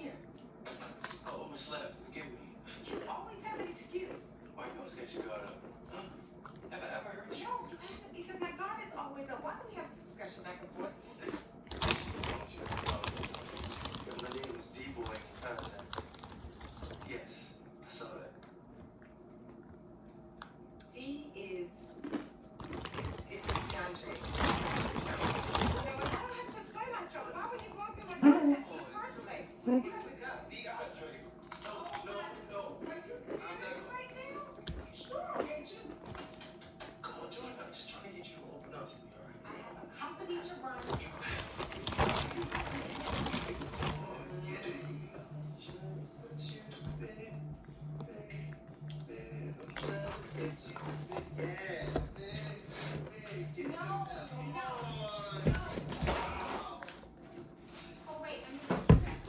here? I overslept. Forgive me. You always have an excuse. Why you always get your guard up? Huh? Have I ever hurt you? No, you haven't, because my guard is always up. Why do we have this discussion back and forth? Because my name is D-Boy Contact. Yes, I saw that. D is it's DeAndre. You know what? I don't have to explain myself. Why would you go through my contacts in the first place? You have to go. DeAndre. No. Are you serious right now? You sure, ain't you? Come on, Jordan. I'm just trying to get you to open up to me, all right? I have a company to run. Oh, wait, let me take you back.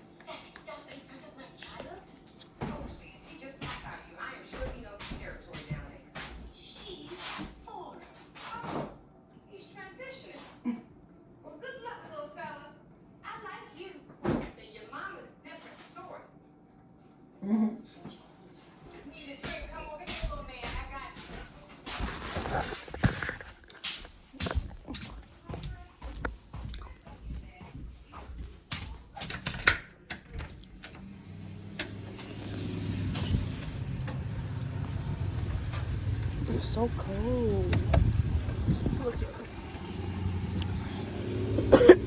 Sex stuff in front of my child? Oh, please, he just got out of you. I am sure he knows the territory down there. She's 4. Oh, he's transitioning. Well, good luck, little fella. I like you. And your mama's different sort. Need a drink? Come over here, little man. I got you. It's so cold. Look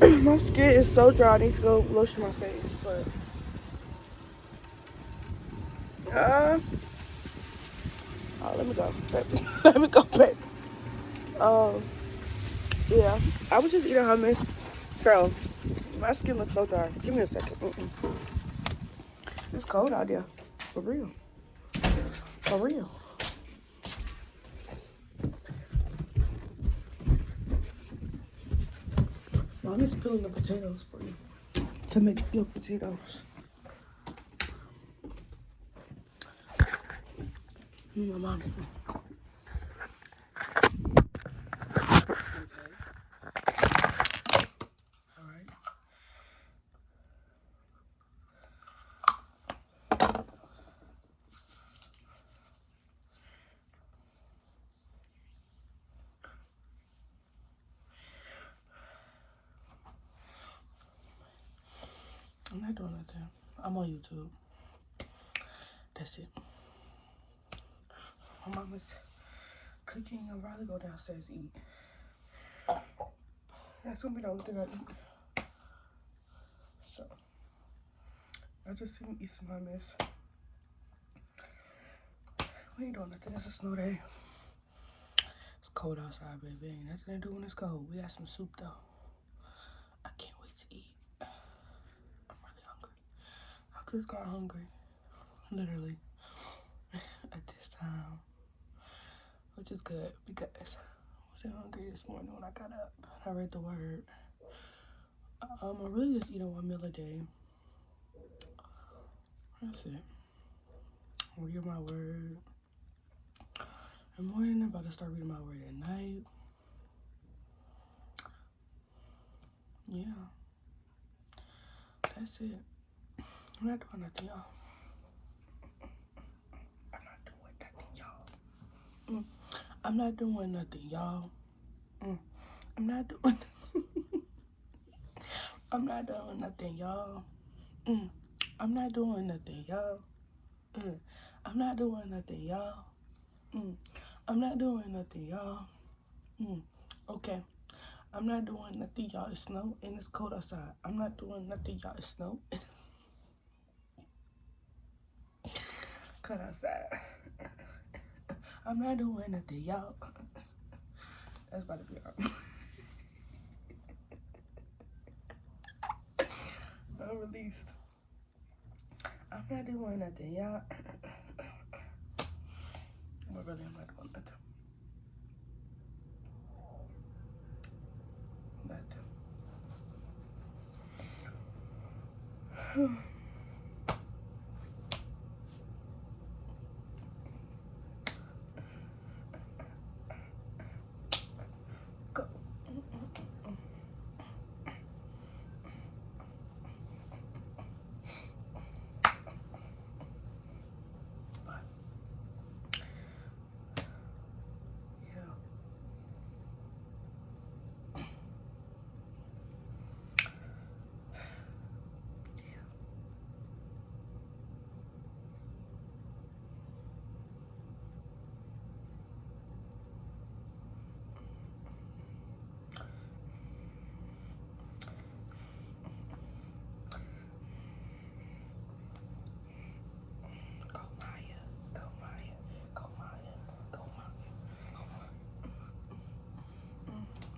at my skin is so dry. I need to go lotion my face, but oh, let me go. Let me go, babe. Yeah, I was just eating hummus. Girl, my skin looks so dry. Give me a second. It's cold out there, for real. For real. Mom is peeling the potatoes for you to make your potatoes. My mom's. I'm not doing nothing. I'm on YouTube. That's it. My mom is cooking. I'd rather go downstairs and eat. That's gonna be the only thing I eat. So I just sit and eat some hummus. We ain't doing nothing. It's a snow day. It's cold outside, baby. Ain't nothing to do when it's cold. We got some soup though. I can't wait to eat. I'm really hungry. I just got hungry. Literally. At this time. Which is good because I wasn't hungry this morning when I got up. I read the word. I'm really just eating 1 meal a day. That's it. Read my word. In the morning, I'm about to start reading my word at night. Yeah. That's it. I'm not doing nothing, y'all. I'm not doing nothing, y'all. I'm not doing I'm not doing nothing, y'all. I'm not doing nothing, y'all. I'm not doing nothing, y'all. I'm not doing nothing, y'all. Okay. I'm not doing nothing, y'all. It's snow and it's cold outside. I'm not doing nothing, y'all. It's snow. Cut outside. I'm not doing nothing, y'all. That's about to be hard. Unreleased. I'm not doing nothing, y'all. But really, I'm not doing nothing. Nothing.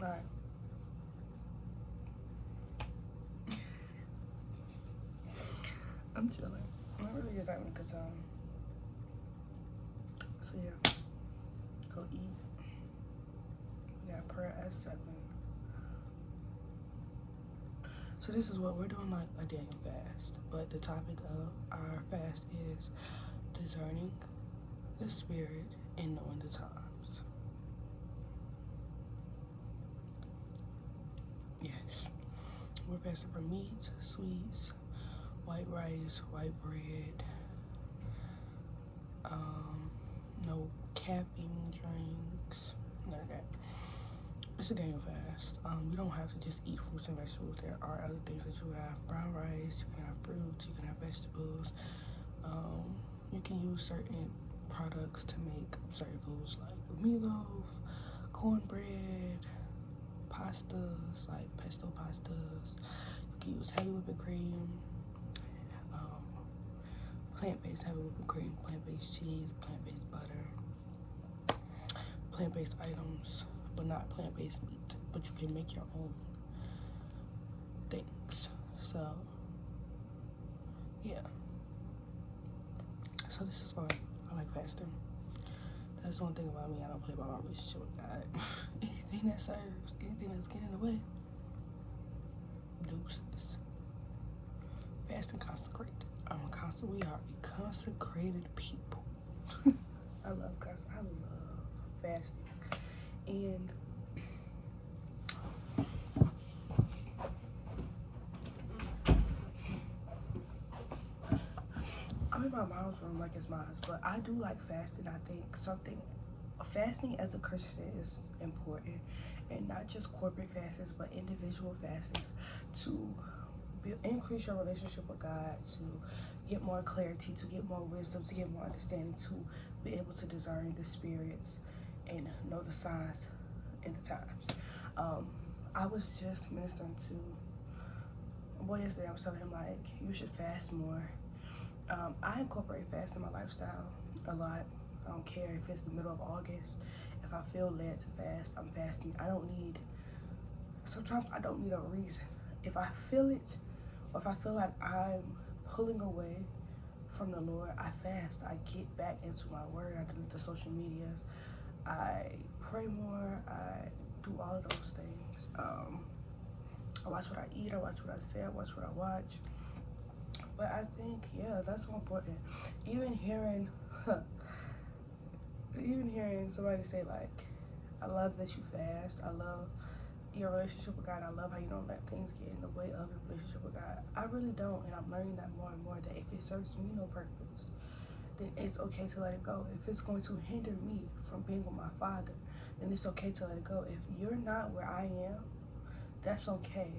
Alright. I'm chilling. I'm really just having a good time. So yeah, go eat. We got prayer at 7. So this is what we're doing, like a Daniel fast. But the topic of our fast is discerning the spirit and knowing the times. Yes. We're fasting from meats, sweets, white rice, white bread, no caffeine drinks, none of that. It's a Daniel fast. You don't have to just eat fruits and vegetables. There are other things that you have. Brown rice, you can have fruits, you can have vegetables. You can use certain products to make certain foods like meatloaf, cornbread, pastas, like pesto pastas. You can use heavy whipping cream, plant-based heavy whipping cream, plant-based cheese, plant-based butter, plant-based items, but not plant-based meat. But you can make your own things. So, yeah. So this is fun. I like fasting. That's one thing about me. I don't play about my relationship with God. Anything that serves, anything that's getting in the way, deuces. Fast and consecrate. We are a consecrated people. I love fasting. And I'm in my mom's room like it's mine, but I do like fasting. I think fasting as a Christian is important, and not just corporate fastings, but individual fastings to increase your relationship with God, to get more clarity, to get more wisdom, to get more understanding, to be able to discern the spirits and know the signs and the times. I was just ministering to a boy yesterday. I was telling him, like, you should fast more. I incorporate fast in my lifestyle a lot. I don't care if it's the middle of August. If I feel led to fast, I'm fasting. Sometimes I don't need a reason. If I feel it, or if I feel like I'm pulling away from the Lord, I fast. I get back into my word. I delete the social medias. I pray more. I do all of those things. I watch what I eat. I watch what I say. I watch what I watch. But I think, yeah, that's so important. Even hearing somebody say, like, I love that you fast. I love your relationship with God. I love how you don't let things get in the way of your relationship with God. I really don't, and I'm learning that more and more, that if it serves me no purpose, then it's okay to let it go. If it's going to hinder me from being with my Father, then it's okay to let it go. If you're not where I am, that's okay.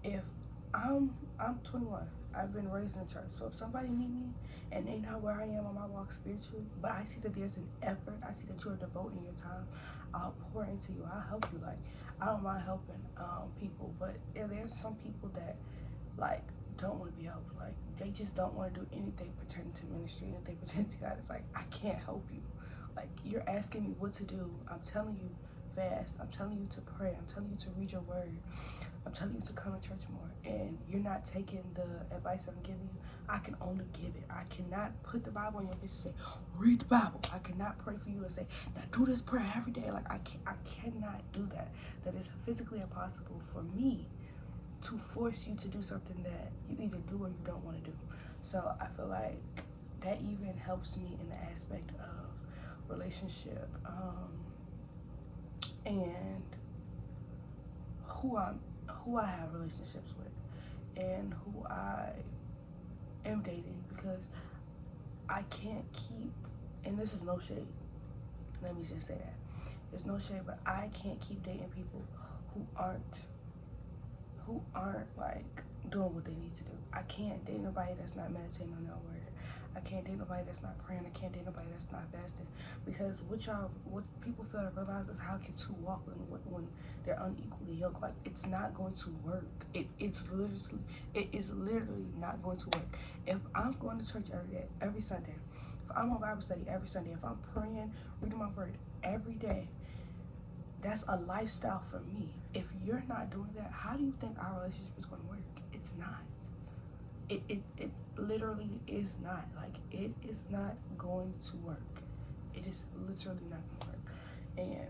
If I'm 21, I've been raised in the church, so if somebody need me and they not where I am on my walk spiritually, but I see that there's an effort, I see that you're devoting your time, I'll pour into you, I'll help you. Like, I don't mind helping people, but there's some people that, like, don't want to be helped. Like, they just don't want to do anything pertaining to ministry, anything pertaining to God. It's like, I can't help you. Like, you're asking me what to do. I'm telling you, fast. I'm telling you to pray. I'm telling you to read your word. I'm telling you to come to church more. And you're not taking the advice that I'm giving you. I can only give it. I cannot put the Bible in your face and say, read the Bible. I cannot pray for you and say, now do this prayer every day. Like, I cannot do that. That is physically impossible for me to force you to do something that you either do or you don't want to do. So I feel like that even helps me in the aspect of relationship and who I have relationships with and who I am dating, because I can't keep, and this is no shade, let me just say that, it's no shade, but I can't keep dating people who aren't like doing what they need to do. I can't date nobody that's not meditating on their word. I can't date nobody that's not praying. I can't date nobody that's not fasting. Because what people fail to realize is how can two walk when they're unequally yoked. Like, it's not going to work. It is literally not going to work. If I'm going to church every Sunday, if I'm on Bible study every Sunday, if I'm praying, reading my word every day, that's a lifestyle for me. If you're not doing that, how do you think our relationship is going to work? It's not. It literally is not. Like, it is not going to work. It is literally not going to work. And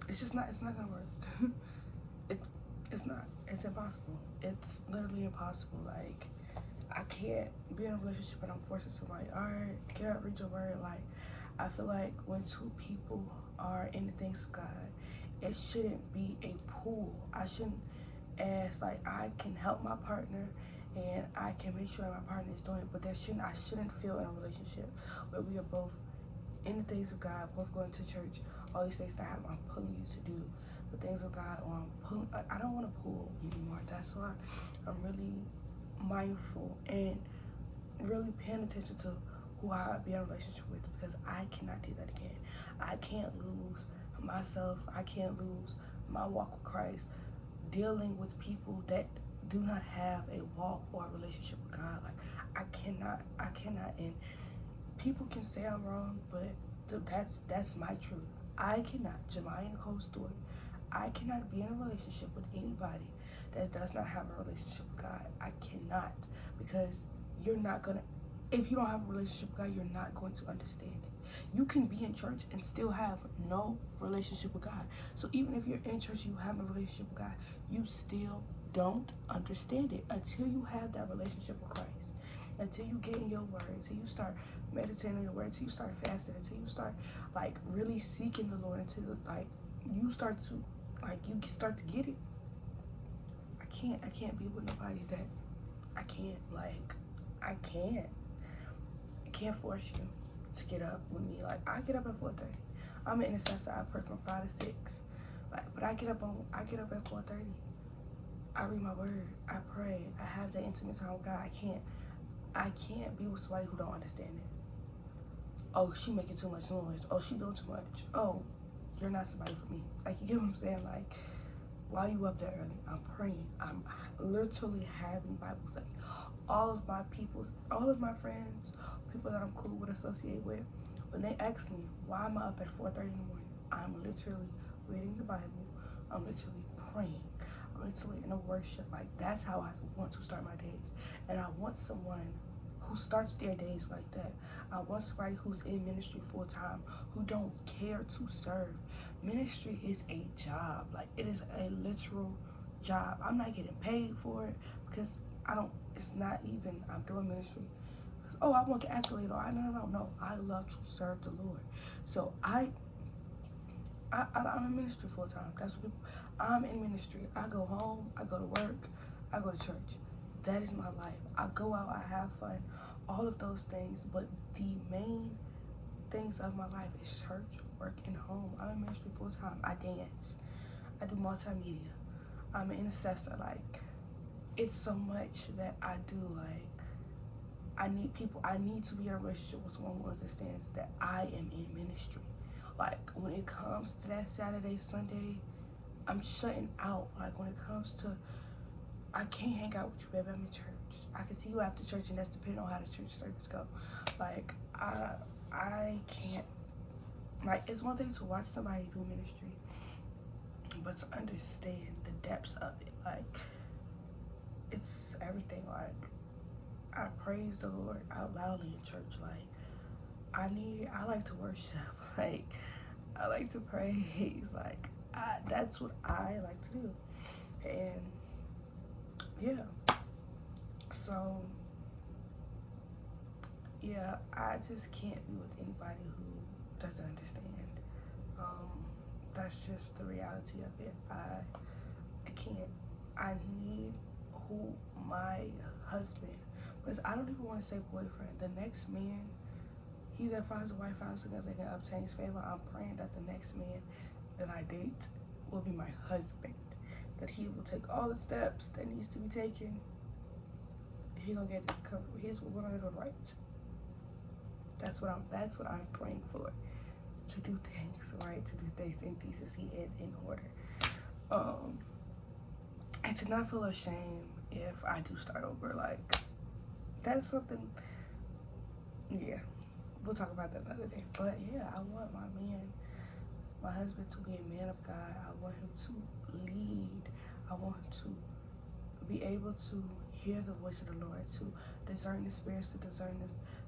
it's not going to work. It's not. It's impossible. It's literally impossible. Like, I can't be in a relationship and I'm forcing somebody, all right, get up, read your word. Like, I feel like when two people are in the things of God, it shouldn't be a pool. I shouldn't ask, like, I can help my partner and I can make sure my partner is doing it, but I shouldn't feel in a relationship where we are both in the things of God, both going to church, all these things that I'm pulling you to do the things of God, or I don't want to pull anymore. That's why I'm really mindful and really paying attention to who I be in a relationship with, because I cannot do that again. I can't lose myself. I can't lose my walk with Christ dealing with people that do not have a walk or a relationship with God. Like, I cannot, and people can say I'm wrong, but that's my truth. I cannot, Jemiah Nicole Stewart, I cannot be in a relationship with anybody that does not have a relationship with God. I cannot, because you're not gonna, if you don't have a relationship with God, you're not going to understand it. You can be in church and still have no relationship with God. So even if you're in church, you have no relationship with God, you still don't understand it until you have that relationship with Christ. Until you get in your word, until you start meditating on your word, until you start fasting, until you start like really seeking the Lord, until like you start to get it. I can't be with nobody that I can't force you to get up with me. Like, I get up at 4:30. I'm an intercessor. I pray from 5 to 6. Like, but I get up at 4:30. I read my word. I pray. I have that intimate time with God. I can't be with somebody who don't understand it. Oh, she making too much noise. Oh, she doing too much. Oh, you're not somebody for me. Like, you get what I'm saying? Like, why are you up there early? I'm praying. I'm literally having Bible study. All of my friends, people that I'm cool with, associate with, when they ask me, why am I up at 4:30 in the morning? I'm literally reading the Bible. I'm literally praying. I'm literally in a worship. Like, that's how I want to start my days. And I want someone who starts their days like that. I want somebody who's in ministry full time, who don't care to serve. Ministry is a job. Like, it is a literal job. I'm not getting paid for it because it's not even, I'm doing ministry because, oh, I want the accolade, or no. I love to serve the Lord. So I'm in ministry full time. That's what people, I'm in ministry. I go home, I go to work, I go to church. That is my life. I go out, I have fun, all of those things. But the main things of my life is church, work, and home. I'm in ministry full time. I dance. I do multimedia. I'm an intercessor. Like, it's so much that I do. Like, I need to be in a relationship with someone who understands that I am in ministry. Like, when it comes to that Saturday, Sunday, I'm shutting out. Like, when it comes to, I can't hang out with you, baby. I'm in church. I can see you after church, and that's depending on how the church service go. Like, I can't. Like, it's one thing to watch somebody do ministry, but to understand the depths of it, like, it's everything. Like, I praise the Lord out loudly in church. Like, I like to worship. Like, I like to praise. Like, that's what I like to do. And yeah, so yeah, I just can't be with anybody who doesn't understand. That's just the reality of it. I can't. I need my husband, because I don't even want to say boyfriend. The next man, he that finds a wife finds another and obtains favor. I'm praying that the next man that I date will be my husband. That he will take all the steps that needs to be taken. We're gonna do it right. That's what I'm praying for. To do things right, to do things in decency and in order. And to not feel ashamed if I do start over. Like, that's something, yeah, we'll talk about that another day. But yeah, I want my husband to be a man of God. I want him to lead. I want him to be able to hear the voice of the Lord, to discern the spirits, to discern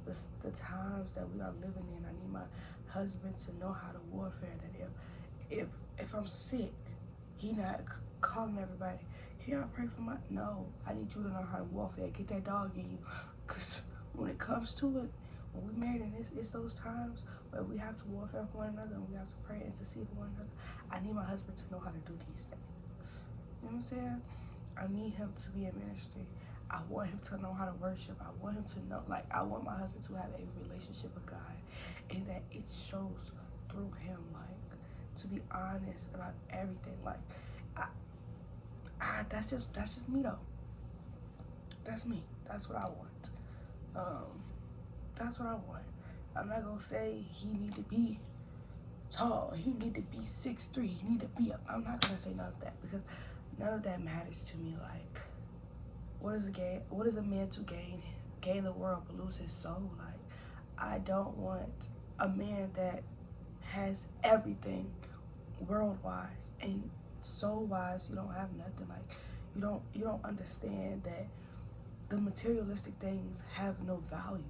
the times that we are living in. I need my husband to know how to warfare. That if I'm sick, he not calling everybody, can y'all pray for my? No, I need you to know how to warfare. Get that dog in you, cause when it comes to it, when we married, and it's those times where we have to warfare for one another, and we have to pray and intercede for one another. I need my husband to know how to do these things. You know what I'm saying? I need him to be in ministry. I want him to know how to worship. I want him to know, like, I want my husband to have a relationship with God, and that it shows through him, like, to be honest about everything. Like, that's just me though. That's me. That's what I want. That's what I want. I'm not gonna say he need to be tall. He need to be 6'3". He need to be up. I'm not gonna say none of that, because none of that matters to me. Like, what is a man to gain the world but lose his soul? Like, I don't want a man that has everything world-wise and soul-wise you don't have nothing. Like, you don't understand that the materialistic things have no value.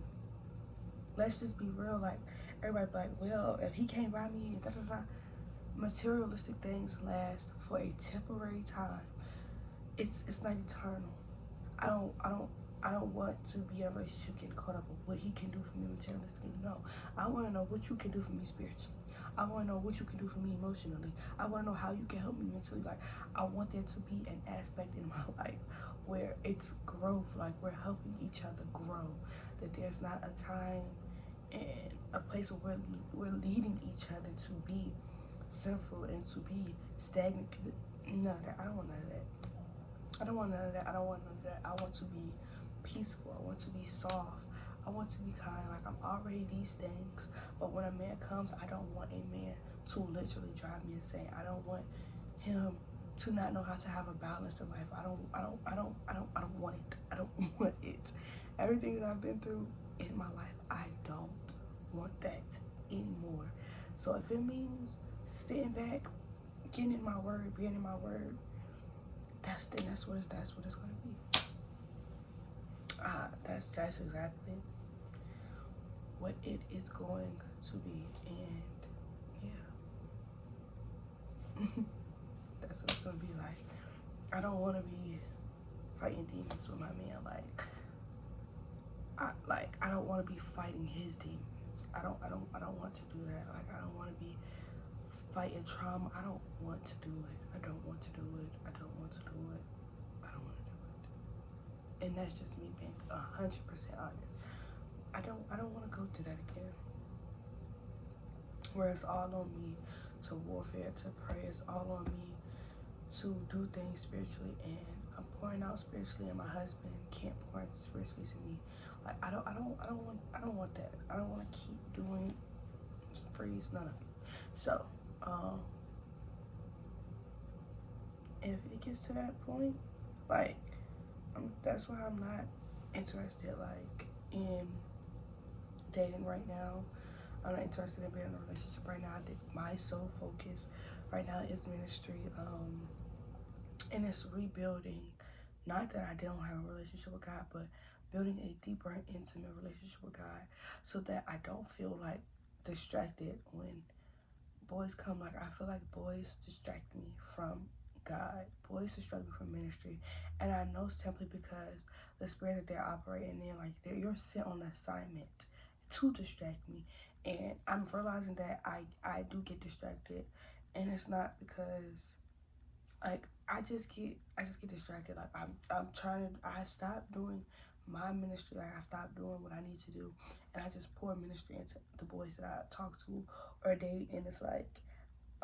Let's just be real. Like, everybody be like, well, if he can't buy me, da, da, da. Materialistic things last for a temporary time. It's not eternal. I don't want to be in a relationship getting caught up with what he can do for me materialistically. No, I want to know what you can do for me spiritually. I want to know what you can do for me emotionally. I want to know how you can help me mentally. Like, I want there to be an aspect in my life where it's growth, like we're helping each other grow. That there's not a time and a place where we're leading each other to be sinful and to be stagnant. None of that. I don't want none of that. I don't want none of that. I don't want none of that. I want to be peaceful. I want to be soft. I want to be kind. Like, I'm already these things. But when a man comes, I don't want a man to literally drive me insane. I don't want him to not know how to have a balance in life. I don't want it. I don't want it. Everything that I've been through in my life, I don't want that anymore. So if it means sitting back, getting in my word, being in my word, that's what it's gonna be. That's exactly what it is going to be, and yeah, that's what it's gonna be like. I don't want to be fighting demons with my man. I don't want to be fighting his demons. I don't want to do that. Like, I don't want to be fighting trauma. I don't want to do it. I don't want to do it. I don't want to do it. I don't want to do it. And that's just me being 100% honest. I don't want to go through that again. Where it's all on me to warfare, to pray. It's all on me to do things spiritually, and I'm pouring out spiritually, and my husband can't pour out spiritually to me. Like, I don't want that. I don't want to keep doing freeze, none of it. So, if it gets to that point, like, that's why I'm not interested, like, in dating right now. I'm not interested in being in a relationship right now. I think my sole focus right now is ministry, and it's rebuilding. Not that I don't have a relationship with God, but building a deeper and intimate relationship with God, so that I don't feel like distracted when boys come. Like, I feel like boys distract me from God. Boys distract me from ministry, and I know simply because the spirit that they're operating in, like, you're sent on assignment to distract me, and I'm realizing that I do get distracted, and it's not because, like, I just get distracted. Like, I stopped doing my ministry. Like, I stopped doing what I need to do, and I just pour ministry into the boys that I talk to or date, and it's like,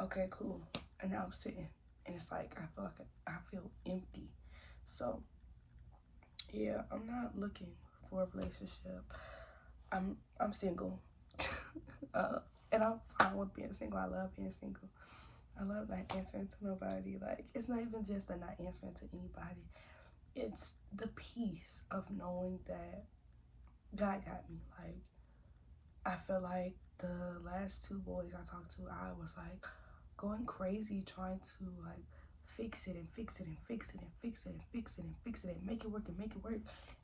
okay, cool. And now I'm sitting, and it's like, I feel empty. So yeah, I'm not looking for a relationship. I'm single. And I'm fine with being single. I love being single. I love not answering to nobody. Like, it's not even just a not answering to anybody. It's the peace of knowing that God got me. Like, I feel like the last two boys I talked to, I was like, going crazy trying to like fix it and fix it and fix it and fix it and fix it and fix it and make it work and make it work.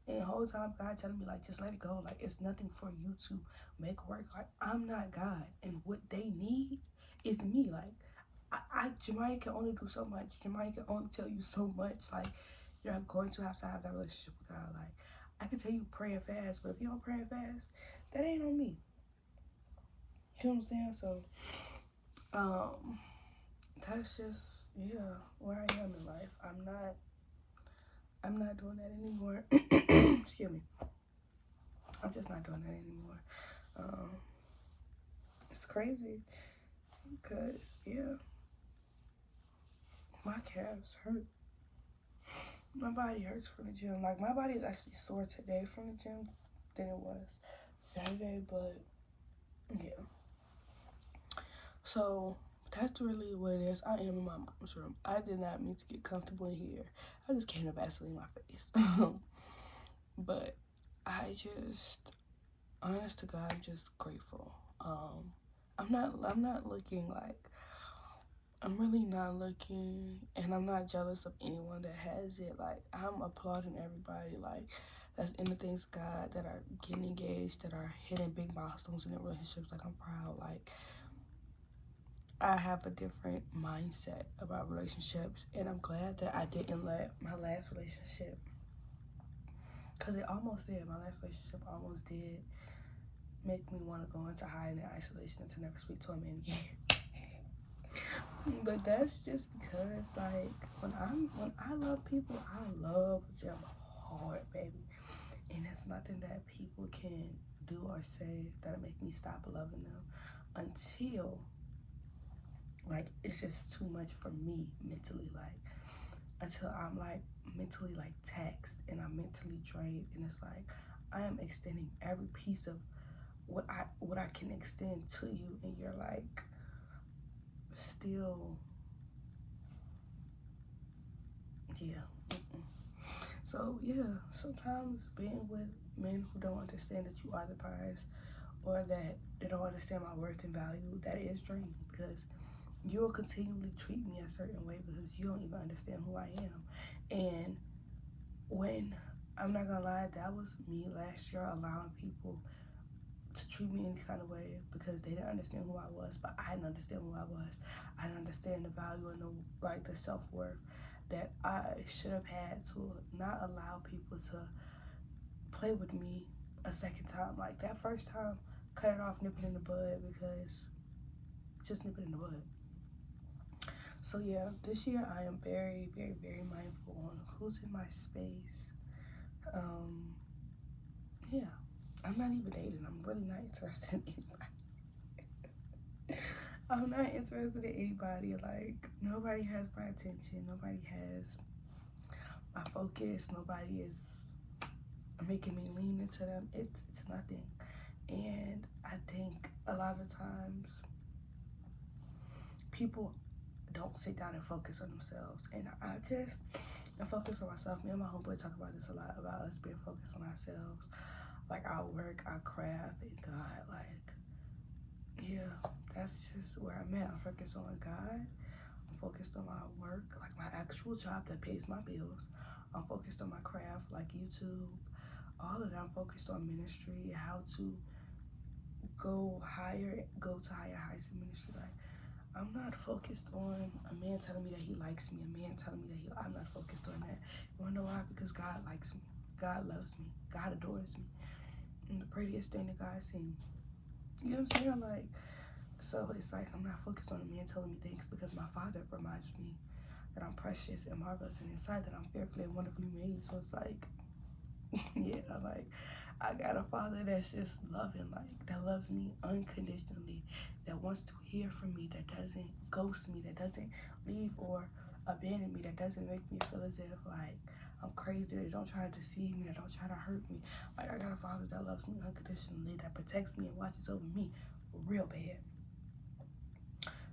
And the whole time God telling me like just let it go. Like it's nothing for you to make work. Like I'm not God, and what they need is me. Like Jemiah can only do so much. Jemiah can only tell you so much. Like you're going to have that relationship with God. Like I can tell you pray and fast, but if you don't pray and fast, that ain't on me. You know what I'm saying? So that's just where I am in life. I'm not doing that anymore. Excuse me. I'm just not doing that anymore. It's crazy because my calves hurt. My body hurts from the gym. Like my body is actually sore today from the gym than it was Saturday, but yeah. So that's really what it is. I am in my mom's room. I did not mean to get comfortable in here. I just came to Vaseline my face. But I just, honest to God, I'm just grateful. I'm not looking like, I'm really not looking, and I'm not jealous of anyone that has it. Like, I'm applauding everybody, like, that's in the things God, that are getting engaged, that are hitting big milestones in their relationships. Like, I'm proud. Like, I have a different mindset about relationships, and I'm glad that I didn't let my last relationship, because it almost did. My last relationship almost did make me want to go into hiding and isolation and to never speak to a man again. But that's just because, like, when I love people, I love them hard, baby. And it's nothing that people can do or say that'll make me stop loving them until, like, it's just too much for me mentally, like, until I'm, like, mentally, like, taxed and I'm mentally drained, and it's like I am extending every piece of what I can extend to you, and you're like still So sometimes being with men who don't understand that you are the prize, or that they don't understand my worth and value, that is draining, because you'll continually treat me a certain way because you don't even understand who I am. And when, I'm not gonna lie, that was me last year, allowing people to treat me any kind of way because they didn't understand who I was, but I didn't understand who I was. I didn't understand the value and the self-worth that I should have had to not allow people to play with me a second time. Like that first time, cut it off, nip it in the bud, because just nip it in the bud. So yeah, this year I am very, very, very mindful on who's in my space. Yeah, I'm not even dating. I'm really not interested in anybody. I'm not interested in anybody. Like, nobody has my attention. Nobody has my focus. Nobody is making me lean into them. It's nothing. And I think a lot of times people don't sit down and focus on themselves. And I focus on myself. Me and my homeboy talk about this a lot, about us being focused on ourselves. Like our work, our craft, and God. Like, yeah, that's just where I'm at. I'm focused on God. I'm focused on my work, like my actual job that pays my bills. I'm focused on my craft, like YouTube. All of that. I'm focused on ministry, how to go to higher heights in ministry. Like, I'm not focused on a man telling me that he likes me, a man telling me that I'm not focused on that. You wanna know why? Because God likes me. God loves me. God adores me. I'm the prettiest thing that God's seen. You know what I'm saying? Like, so it's like I'm not focused on a man telling me things, because my Father reminds me that I'm precious and marvelous and inside, that I'm fearfully and wonderfully made. So it's like, yeah, like I got a Father that's just loving, like that loves me unconditionally, that wants to hear from me, that doesn't ghost me, that doesn't leave or abandon me, that doesn't make me feel as if like I'm crazy, that don't try to deceive me, that don't try to hurt me. Like I got a Father that loves me unconditionally, that protects me and watches over me real bad.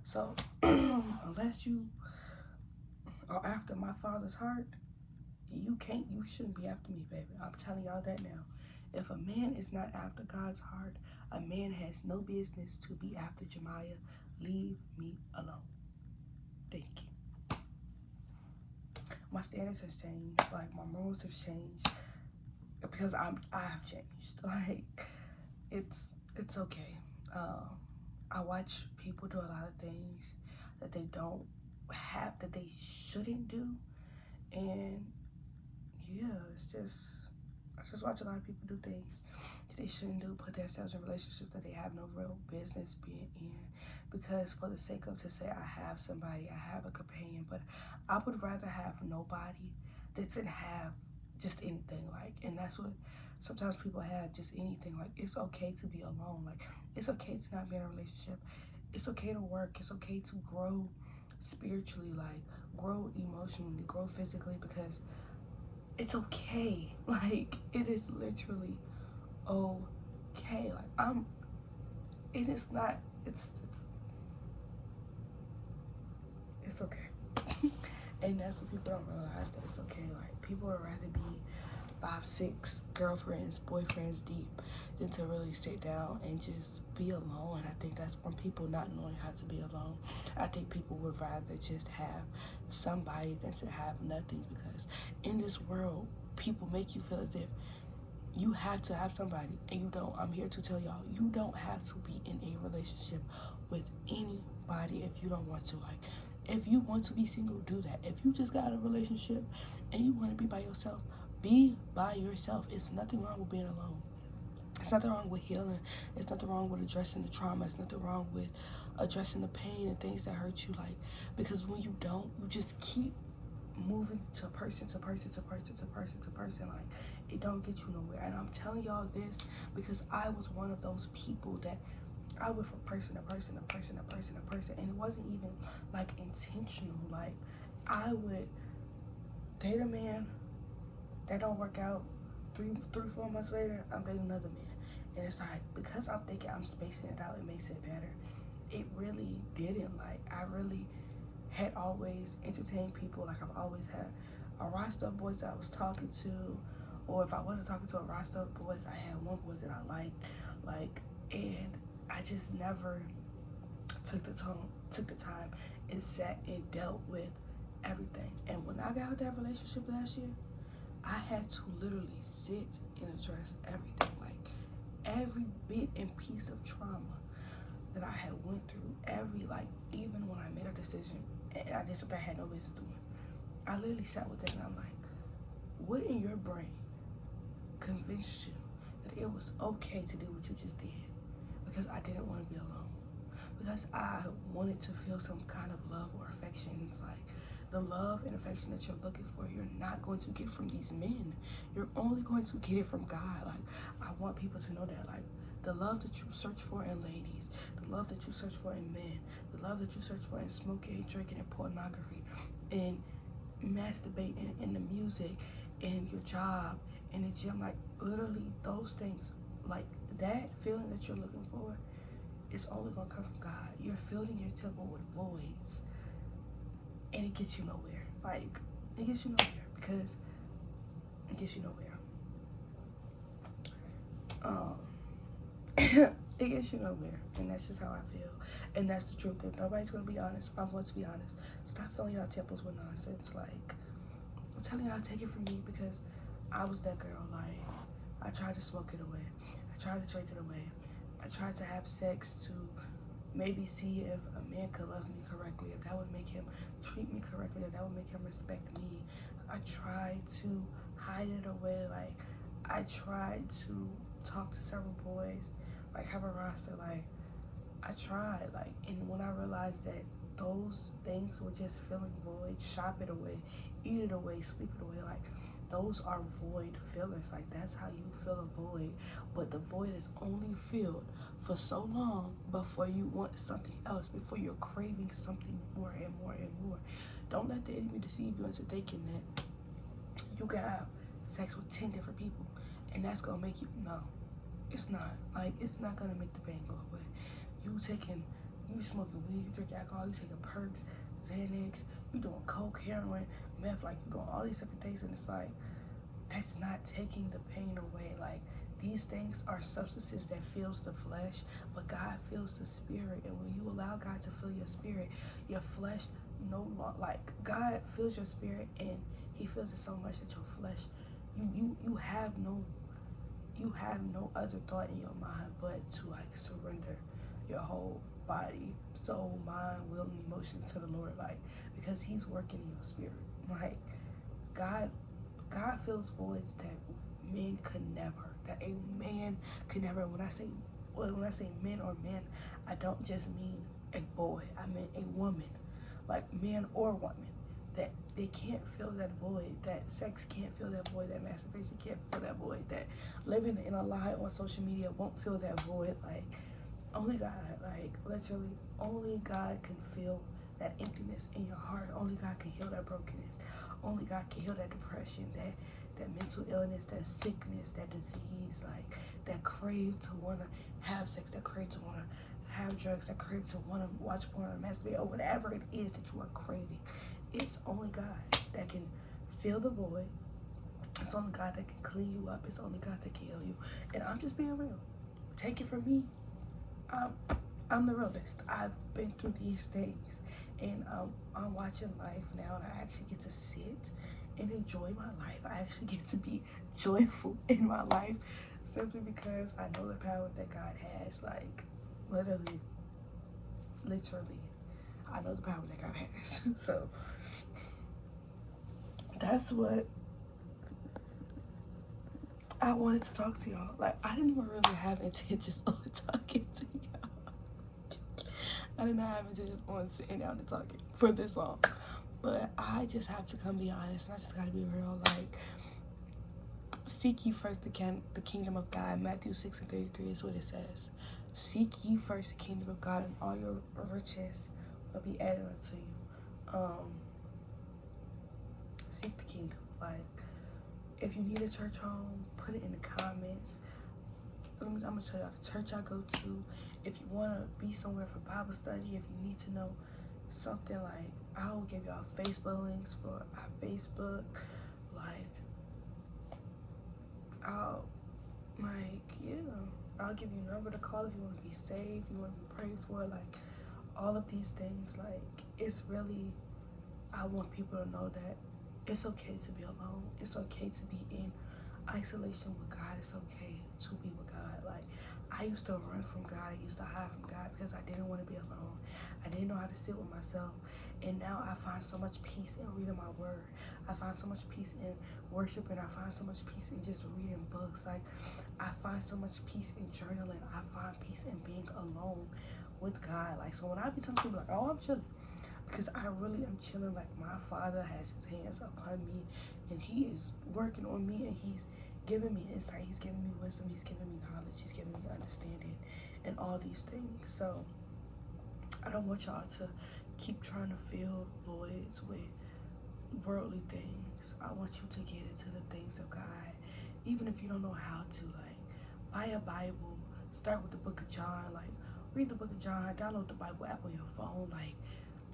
So unless you are after my Father's heart, you shouldn't be after me, baby. I'm telling y'all that now. If a man is not after God's heart, a man has no business to be after Jemiah. Leave me alone. Thank you. My standards has changed. Like, my morals have changed because I have changed. Like, it's okay. I watch people do a lot of things that they don't have, that they shouldn't do, and yeah, I just watch a lot of people do things that they shouldn't do, put themselves in relationships that they have no real business being in, because for the sake of to say I have somebody, I have a companion, but I would rather have nobody than to have just anything. Like, and that's what sometimes people have, just anything. Like, it's okay to be alone. Like, it's okay to not be in a relationship. It's okay to work. It's okay to grow spiritually, like grow emotionally, grow physically, because it's okay. Like, it is literally okay. Like, it is not, it's okay. And that's what people don't realize, that it's okay. Like, people would rather be 5, 6 girlfriends, boyfriends deep than to really sit down and just be alone. I think that's from people not knowing how to be alone. I think people would rather just have somebody than to have nothing, because in this world, people make you feel as if you have to have somebody, and you don't. I'm here to tell y'all, you don't have to be in a relationship with anybody if you don't want to. Like, if you want to be single, do that. If you just got a relationship and you want to be by yourself, be by yourself. It's nothing wrong with being alone. It's nothing wrong with healing. It's nothing wrong with addressing the trauma. It's nothing wrong with addressing the pain and things that hurt you. Like, because when you don't, you just keep moving to person to person to person to person to person. Like, it don't get you nowhere. And I'm telling y'all this because I was one of those people that I went from person to person to person to person to person, and it wasn't even like intentional. Like, I would date a man that don't work out. 4 months later, I'm dating another man. And it's like, because I'm thinking I'm spacing it out, it makes it better. It really didn't. Like, I really had always entertained people. Like, I've always had a roster of boys that I was talking to, or if I wasn't talking to a roster of boys, I had one boy that I liked. Like, and I just never took the time and sat and dealt with everything. And when I got out of that relationship last year, I had to literally sit and address everything. Like, every bit and piece of trauma that I had went through, like, even when I made a decision and I did something I had no business doing, I literally sat with it and I'm like, what in your brain convinced you that it was okay to do what you just did? Because I didn't want to be alone. Because I wanted to feel some kind of love or affection. It's like, the love and affection that you're looking for, you're not going to get from these men. You're only going to get it from God. Like, I want people to know that. Like, the love that you search for in ladies, the love that you search for in men, the love that you search for in smoking and drinking and pornography and masturbating and the music and your job and the gym, like, literally those things, like, that feeling that you're looking for is only going to come from God. You're filling your temple with voids, and it gets you nowhere. Like, it gets you nowhere because it gets you nowhere. It gets you nowhere, and that's just how I feel, and that's the truth. If nobody's going to be honest, I'm going to be honest. Stop filling y'all temples with nonsense. Like, I'm telling y'all, take it from me, because I was that girl. Like, I tried to smoke it away. I tried to drink it away. I tried to have sex to maybe see if a man could love me correctly, if that would make him treat me correctly, if that would make him respect me. I tried to hide it away. Like, I tried to talk to several boys, like, have a roster. Like, I tried. Like, and when I realized that those things were just filling voids, shop it away, eat it away, sleep it away, like, those are void fillers. Like, that's how you fill a void. But the void is only filled for so long before you want something else, before you're craving something more and more and more. Don't let the enemy deceive you into thinking that you can have sex with 10 different people and that's gonna make you, no, it's not. Like, it's not gonna make the pain go away. You smoking weed, you drink alcohol, you taking perks, Xanax, you doing coke, heroin, meth, like, you doing all these different things, and it's like, that's not taking the pain away. Like, these things are substances that fills the flesh, but God fills the spirit. And when you allow God to fill your spirit, your flesh like God feels your spirit, and he feels it so much that your flesh, you have no other thought in your mind but to like surrender your whole body, soul, mind, will, and emotion to the Lord, like, because he's working in your spirit. Like, God fills voids that men could never, that a man could never. When I say men or men, I don't just mean a boy, I mean a woman, like man or woman, that they can't fill that void, that sex can't fill that void, that masturbation can't fill that void, that living in a lie on social media won't fill that void. Like, only God, like literally only God can fill that emptiness in your heart. Only God can heal that brokenness. Only God can heal that depression, that mental illness, that sickness, that disease, like that crave to want to have sex, that crave to want to have drugs, that crave to want to watch porn or masturbate, or whatever it is that you are craving. It's only God that can fill the void. It's only God that can clean you up. It's only God that can heal you. And I'm just being real. Take it from me. I'm the realist. I've been through these things, and I'm watching life now, and I actually get to sit and enjoy my life. I actually get to be joyful in my life simply because I know the power that God has. Like, literally, I know the power that God has. So that's what I wanted to talk to y'all. Like, I didn't even really have intentions on talking to y'all. I did not have intentions on sitting down and talking for this long. But I just have to come be honest, and I just gotta be real. Like, seek ye first the kingdom of God. Matthew 6:33 is what it says. Seek ye first the kingdom of God, and all your riches will be added unto you. Seek the kingdom. Like, if you need a church home, put it in the comments. I'm gonna tell y'all the church I go to. If you wanna be somewhere for Bible study, if you need to know something, like, I'll give y'all Facebook links for our Facebook. Like, I'll give you a number to call if you want to be saved, you want to be prayed for, like, all of these things. Like, it's really, I want people to know that it's okay to be alone. It's okay to be in isolation with God. It's okay to be with God. Like, I used to run from God. I used to hide from God because I didn't want to be alone. I didn't know how to sit with myself. And now I find so much peace in reading my word. I find so much peace in worship, and I find so much peace in just reading books. Like, I find so much peace in journaling. I find peace in being alone with God. Like, so when I be telling people, like, oh, I'm chilling, because I really am chilling. Like, my Father has his hands upon me, and he is working on me, and he's giving me insight, he's giving me wisdom, he's giving me knowledge, he's giving me understanding, and all these things. So I don't want y'all to keep trying to fill voids with worldly things. I want you to get into the things of God, even if you don't know how to. Like, buy a Bible, start with the book of John. Like, read the book of John, download the Bible app on your phone. Like,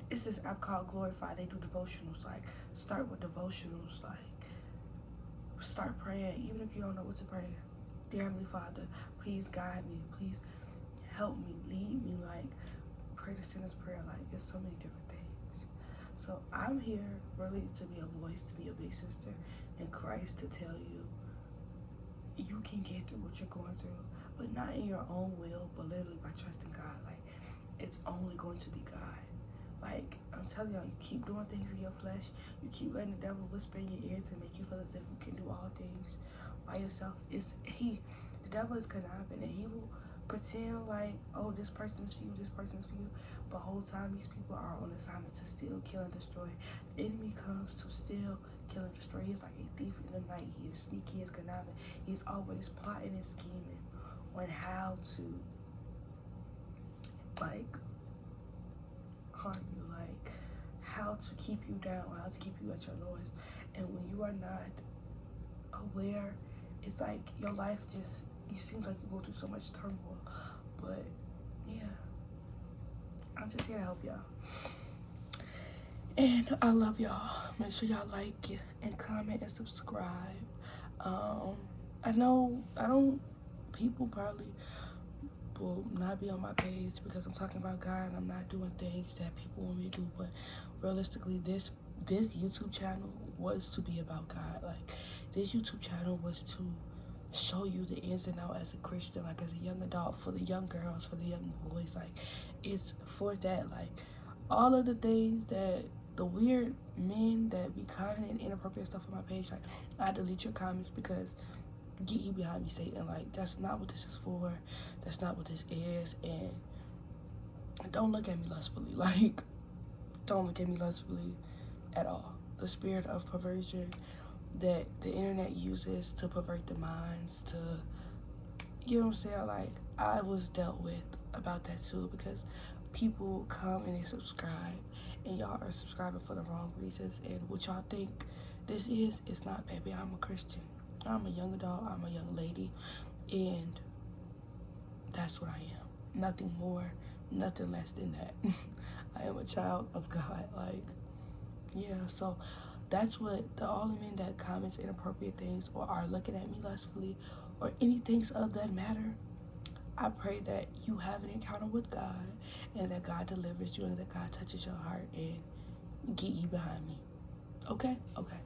it's this app called Glorify. They do devotionals. Like, start with devotionals. Like, start praying, even if you don't know what to pray. Dear Heavenly Father, please guide me. Please help me, lead me. Like, pray the sinner's prayer. Like, there's so many different things. So I'm here really to be a voice, to be a big sister in Christ, to tell you you can get through what you're going through, but not in your own will, but literally by trusting God. Like, it's only going to be God. Like, I'm telling y'all, you keep doing things in your flesh, you keep letting the devil whisper in your ear to make you feel as if you can do all things by yourself. The devil is conniving, and he will pretend like, oh, this person is for you, this person is for you, but the whole time these people are on assignment to steal, kill, and destroy. The enemy comes to steal, kill, and destroy. He's like a thief in the night. He is sneaky, he is conniving. He's always plotting and scheming on how to, like, harm you, like, how to keep you down, how to keep you at your lowest. And when you are not aware, it's like your life just, you seem like you go through so much turmoil. But yeah, I'm just here to help y'all, and I love y'all. Make sure y'all like and comment and subscribe. I know people probably will not be on my page because I'm talking about God and I'm not doing things that people want me to do. But realistically, this YouTube channel was to be about God. Like, this YouTube channel was to show you the ins and outs as a Christian, like as a young adult, for the young girls, for the young boys. Like, it's for that. Like, all of the things that the weird men that be commenting inappropriate stuff on my page, like, I delete your comments because get you behind me, Satan. Like, that's not what this is for. That's not what this is. And don't look at me lustfully. Like, don't look at me lustfully at all. The spirit of perversion that the internet uses to pervert the minds, to, you know what I'm saying? Like, I was dealt with about that too, because people come and they subscribe, and y'all are subscribing for the wrong reasons. And what y'all think this is, it's not, baby. I'm a Christian. I'm a young adult. I'm a young lady. And that's what I am. Nothing more, nothing less than that. I am a child of God. Like, yeah, so that's what all the men that comments inappropriate things or are looking at me lustfully or anything of that matter, I pray that you have an encounter with God and that God delivers you and that God touches your heart and get you behind me. Okay? Okay.